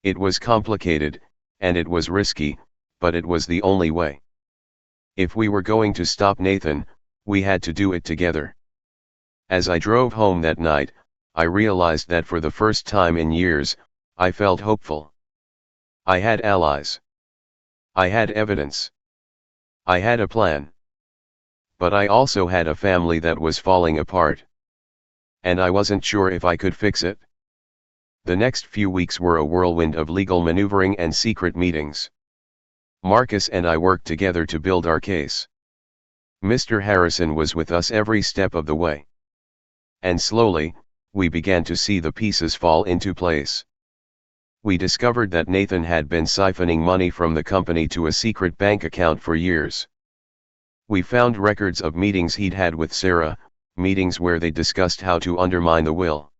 It was complicated, and it was risky, but it was the only way. If we were going to stop Nathan, we had to do it together. As I drove home that night, I realized that for the first time in years, I felt hopeful. I had allies. I had evidence. I had a plan. But I also had a family that was falling apart. And I wasn't sure if I could fix it. The next few weeks were a whirlwind of legal maneuvering and secret meetings. Marcus and I worked together to build our case. Mr. Harrison was with us every step of the way. And slowly, we began to see the pieces fall into place. We discovered that Nathan had been siphoning money from the company to a secret bank account for years. We found records of meetings he'd had with Sarah, meetings where they discussed how to undermine the will.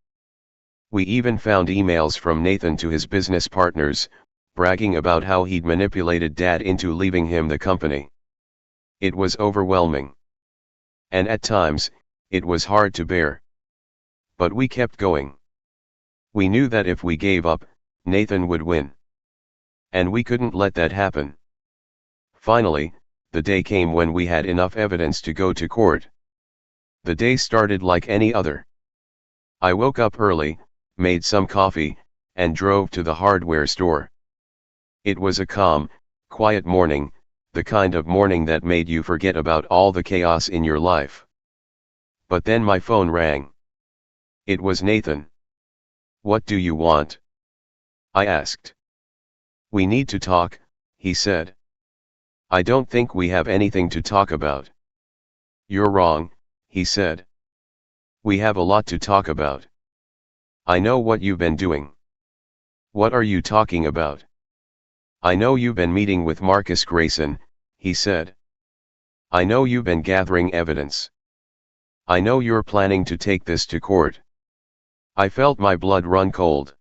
We even found emails from Nathan to his business partners, bragging about how he'd manipulated Dad into leaving him the company. It was overwhelming. And at times, it was hard to bear. But we kept going. We knew that if we gave up, Nathan would win. And we couldn't let that happen. Finally, the day came when we had enough evidence to go to court. The day started like any other. I woke up early, made some coffee, and drove to the hardware store. It was a calm, quiet morning, the kind of morning that made you forget about all the chaos in your life. But then my phone rang. It was Nathan. What do you want? I asked. We need to talk, he said. I don't think we have anything to talk about. You're wrong, he said. We have a lot to talk about. I know what you've been doing. What are you talking about? I know you've been meeting with Marcus Grayson, he said. I know you've been gathering evidence. I know you're planning to take this to court. I felt my blood run cold.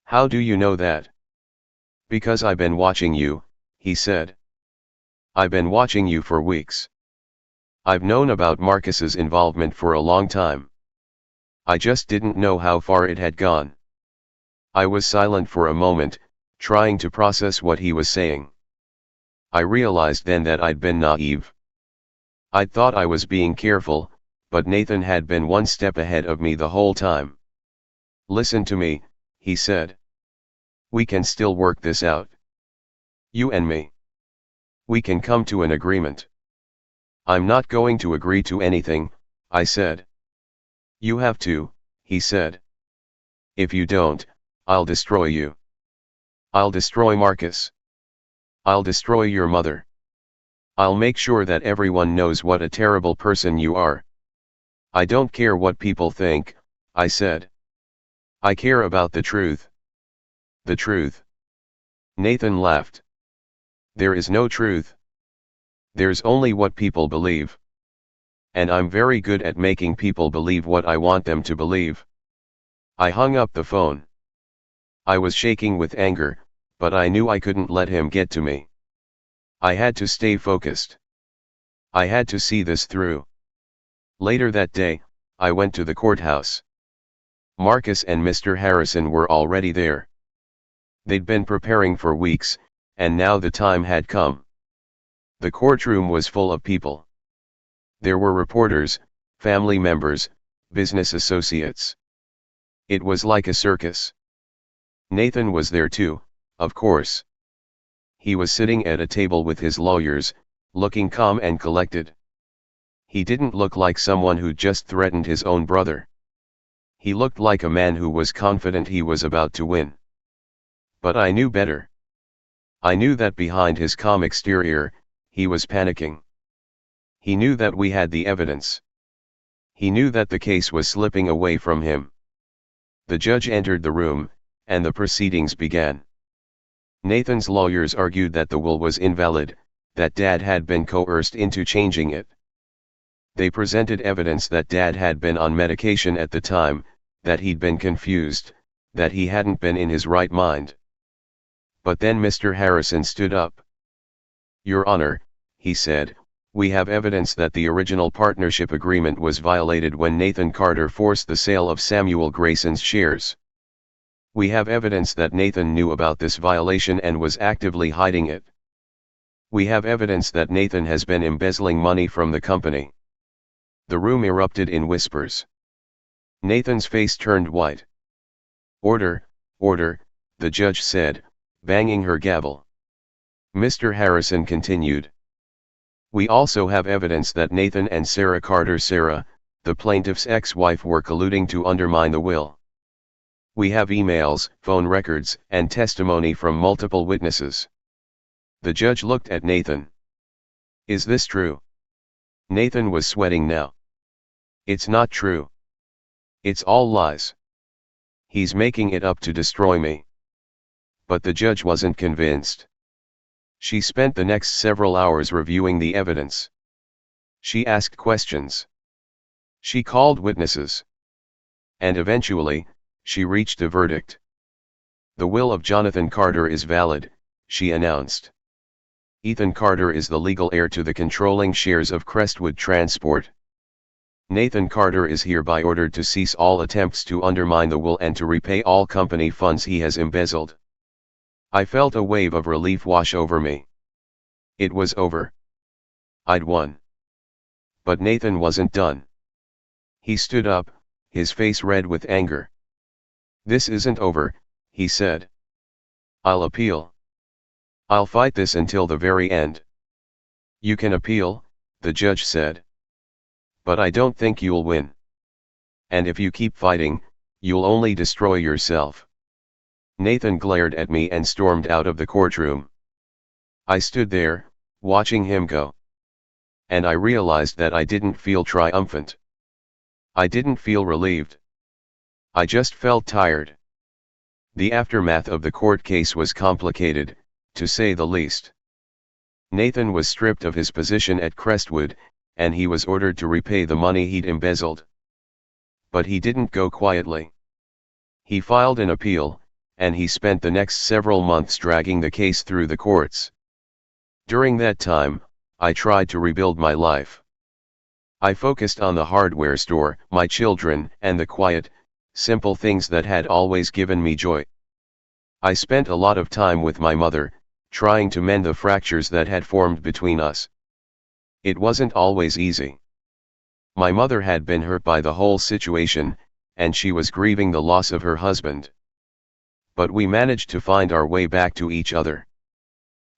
How do you know that? Because I've been watching you, he said. I've been watching you for weeks. I've known about Marcus's involvement for a long time. I just didn't know how far it had gone. I was silent for a moment, trying to process what he was saying. I realized then that I'd been naive. I'd thought I was being careful, but Nathan had been one step ahead of me the whole time. Listen to me, he said. We can still work this out. You and me. We can come to an agreement. I'm not going to agree to anything, I said. You have to, he said. If you don't, I'll destroy you. I'll destroy Marcus. I'll destroy your mother. I'll make sure that everyone knows what a terrible person you are. I don't care what people think, I said. I care about the truth. The truth. Nathan laughed. There is no truth. There's only what people believe. And I'm very good at making people believe what I want them to believe. I hung up the phone. I was shaking with anger, but I knew I couldn't let him get to me. I had to stay focused. I had to see this through. Later that day, I went to the courthouse. Marcus and Mr. Harrison were already there. They'd been preparing for weeks, and now the time had come. The courtroom was full of people. There were reporters, family members, business associates. It was like a circus. Nathan was there too, of course. He was sitting at a table with his lawyers, looking calm and collected. He didn't look like someone who just threatened his own brother. He looked like a man who was confident he was about to win. But I knew better. I knew that behind his calm exterior, he was panicking. He knew that we had the evidence. He knew that the case was slipping away from him. The judge entered the room, and the proceedings began. Nathan's lawyers argued that the will was invalid, that Dad had been coerced into changing it. They presented evidence that Dad had been on medication at the time, that he'd been confused, that he hadn't been in his right mind. But then Mr. Harrison stood up. Your Honor, he said, we have evidence that the original partnership agreement was violated when Nathan Carter forced the sale of Samuel Grayson's shares. We have evidence that Nathan knew about this violation and was actively hiding it. We have evidence that Nathan has been embezzling money from the company. The room erupted in whispers. Nathan's face turned white. Order, order, the judge said, banging her gavel. Mr. Harrison continued. We also have evidence that Nathan and Sarah Carter, the plaintiff's ex-wife, were colluding to undermine the will. We have emails, phone records, and testimony from multiple witnesses. The judge looked at Nathan. Is this true? Nathan was sweating now. It's not true. It's all lies. He's making it up to destroy me. But the judge wasn't convinced. She spent the next several hours reviewing the evidence. She asked questions. She called witnesses. And eventually, she reached a verdict. The will of Jonathan Carter is valid, she announced. Ethan Carter is the legal heir to the controlling shares of Crestwood Transport. Nathan Carter is hereby ordered to cease all attempts to undermine the will and to repay all company funds he has embezzled. I felt a wave of relief wash over me. It was over. I'd won. But Nathan wasn't done. He stood up, his face red with anger. This isn't over, he said. I'll appeal. I'll fight this until the very end. You can appeal, the judge said. But I don't think you'll win. And if you keep fighting, you'll only destroy yourself. Nathan glared at me and stormed out of the courtroom. I stood there, watching him go. And I realized that I didn't feel triumphant. I didn't feel relieved. I just felt tired. The aftermath of the court case was complicated, to say the least. Nathan was stripped of his position at Crestwood, and he was ordered to repay the money he'd embezzled. But he didn't go quietly. He filed an appeal, and he spent the next several months dragging the case through the courts. During that time, I tried to rebuild my life. I focused on the hardware store, my children, and the quiet, simple things that had always given me joy. I spent a lot of time with my mother, trying to mend the fractures that had formed between us. It wasn't always easy. My mother had been hurt by the whole situation, and she was grieving the loss of her husband. But we managed to find our way back to each other.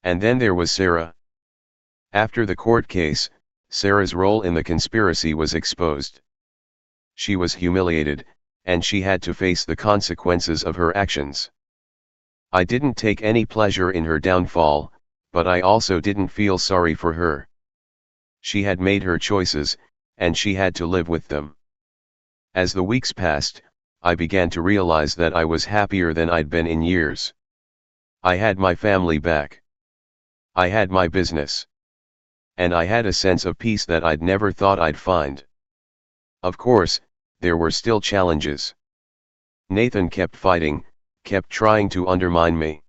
And then there was Sarah. After the court case, Sarah's role in the conspiracy was exposed. She was humiliated, and she had to face the consequences of her actions. I didn't take any pleasure in her downfall, but I also didn't feel sorry for her. She had made her choices, and she had to live with them. As the weeks passed, I began to realize that I was happier than I'd been in years. I had my family back. I had my business. And I had a sense of peace that I'd never thought I'd find. Of course, there were still challenges. Nathan kept fighting, kept trying to undermine me.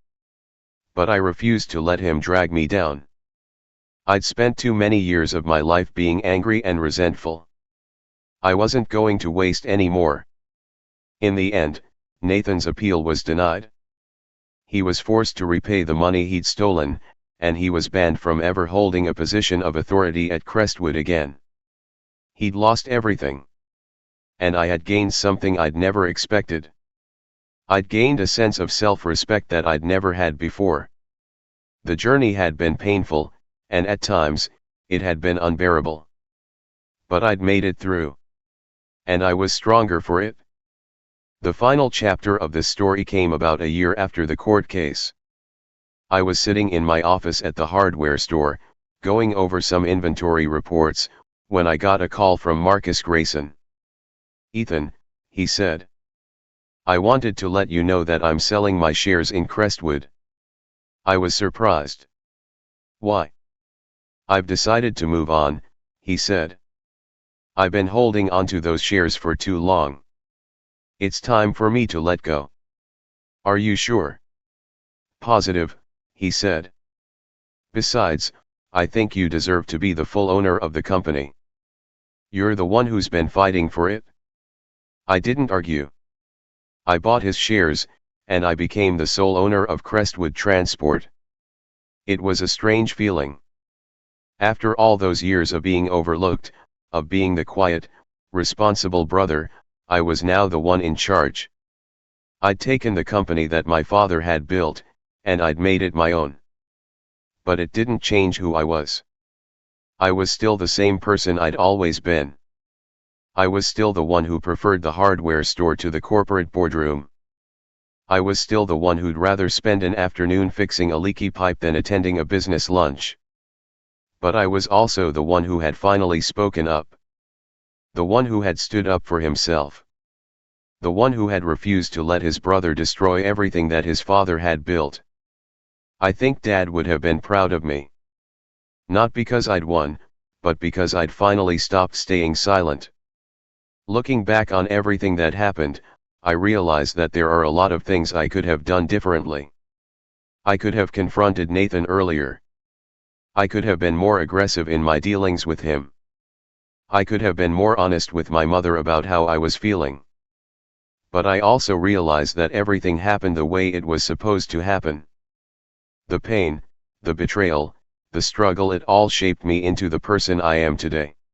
But I refused to let him drag me down. I'd spent too many years of my life being angry and resentful. I wasn't going to waste any more. In the end, Nathan's appeal was denied. He was forced to repay the money he'd stolen, and he was banned from ever holding a position of authority at Crestwood again. He'd lost everything. And I had gained something I'd never expected. I'd gained a sense of self-respect that I'd never had before. The journey had been painful, and at times, it had been unbearable. But I'd made it through. And I was stronger for it. The final chapter of this story came about a year after the court case. I was sitting in my office at the hardware store, going over some inventory reports, when I got a call from Marcus Grayson. "Ethan," he said. "I wanted to let you know that I'm selling my shares in Crestwood." I was surprised. "Why?" "I've decided to move on," he said. "I've been holding onto those shares for too long. It's time for me to let go." "Are you sure?" "Positive," he said. "Besides, I think you deserve to be the full owner of the company. You're the one who's been fighting for it." I didn't argue. I bought his shares, and I became the sole owner of Crestwood Transport. It was a strange feeling. After all those years of being overlooked, of being the quiet, responsible brother, I was now the one in charge. I'd taken the company that my father had built, and I'd made it my own. But it didn't change who I was. I was still the same person I'd always been. I was still the one who preferred the hardware store to the corporate boardroom. I was still the one who'd rather spend an afternoon fixing a leaky pipe than attending a business lunch. But I was also the one who had finally spoken up. The one who had stood up for himself. The one who had refused to let his brother destroy everything that his father had built. I think Dad would have been proud of me. Not because I'd won, but because I'd finally stopped staying silent. Looking back on everything that happened, I realized that there are a lot of things I could have done differently. I could have confronted Nathan earlier. I could have been more aggressive in my dealings with him. I could have been more honest with my mother about how I was feeling. But I also realized that everything happened the way it was supposed to happen. The pain, the betrayal, the struggle, it all shaped me into the person I am today.